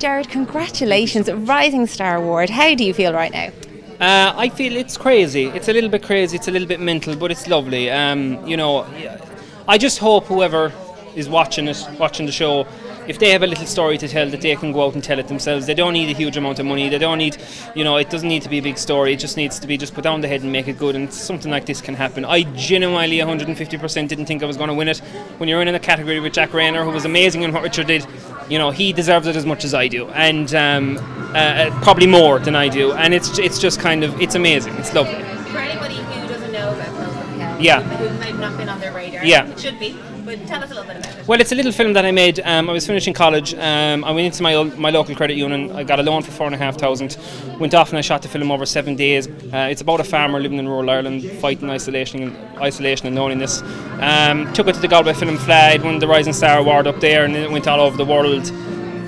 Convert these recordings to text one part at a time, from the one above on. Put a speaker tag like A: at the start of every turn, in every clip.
A: Gerrard, congratulations, Rising Star Award. How do you feel right now?
B: I feel it's crazy. It's a little bit crazy. It's a little bit mental, but it's lovely. You know, I just hope whoever is watching the show, if they have a little story to tell, that they can go out and tell it themselves. They don't need a huge amount of money. They don't need, you know, it doesn't need to be a big story. It just needs to be just put down the head and make it good. And something like this can happen. I genuinely 150% didn't think I was going to win it. When you're in a category with Jack Rayner, who was amazing in what Richard did, you know, he deserves it as much as I do, and probably more than I do. And it's just kind of, it's amazing. It's lovely.
A: For anybody who doesn't know about Pilgrim Hill,
B: yeah,
A: who might not been on their radar,
B: yeah,
A: it should be. But tell us a little bit about it.
B: Well, it's a little film that I made. I was finishing college. I went into my local credit union. I got a loan for $4,500. Went off and I shot the film over 7 days. It's about a farmer living in rural Ireland, fighting isolation and loneliness. Took it to the Galway Film Flag, won the Rising Star Award up there, and it went all over the world.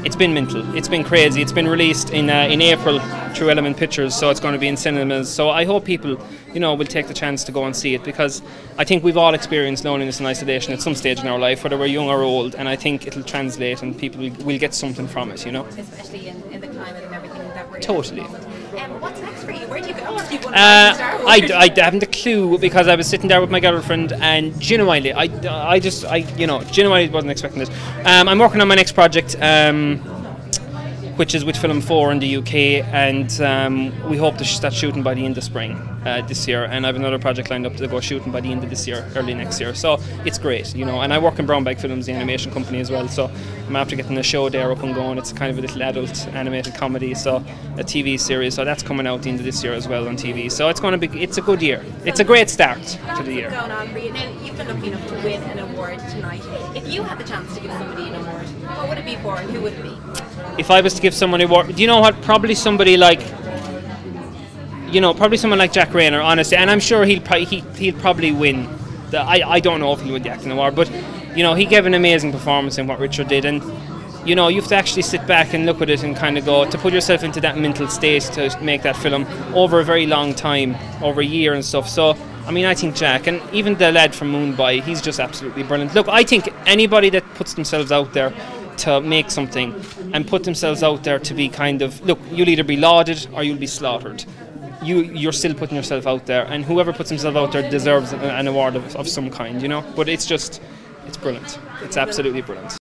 B: It's been mental. It's been crazy. It's been released in April through Element Pictures, so it's going to be in cinemas. So I hope people, you know, will take the chance to go and see it, because I think we've all experienced loneliness and isolation at some stage in our life, whether we're young or old, and I think it'll translate and people will get something from it, you know.
A: Especially in the climate and everything that we're in.
B: Totally.
A: What's next for you? Where do you go if you want to Star Wars?
B: I haven't a clue, because I was sitting there with my girlfriend, and genuinely, I genuinely wasn't expecting this. I'm working on my next project, which is with Film 4 in the UK, and we hope to start shooting by the end of spring this year, and I have another project lined up to go shooting by the end of this year, early next year, so it's great, you know. And I work in Brown Bag Films, the animation company, as well, so I'm after getting a show there up and going. It's kind of a little adult animated comedy, so a TV series, so that's coming out the end of this year as well on TV, so it's going to be, it's a good year. It's a great start to the year.
A: Going on for you. Now, you've been lucky enough to win an award tonight. If you had the chance to give somebody an award, what would it be for, and who would it be?
B: If I was to give someone an award, do you know what? Probably somebody like, you know, probably someone like Jack Rayner, honestly, and I'm sure he'll probably win. I don't know if he'll win the acting award, but you know, he gave an amazing performance in what Richard did, and you know, you have to actually sit back and look at it and kind of go, to put yourself into that mental state to make that film over a very long time, over a year and stuff. So I mean, I think Jack, and even the lad from Moonby, he's just absolutely brilliant. Look, I think anybody that puts themselves out there to make something and put themselves out there to be kind of, look, you'll either be lauded or you'll be slaughtered. You're still putting yourself out there, and whoever puts himself out there deserves an award of some kind, you know. But it's brilliant. It's absolutely brilliant.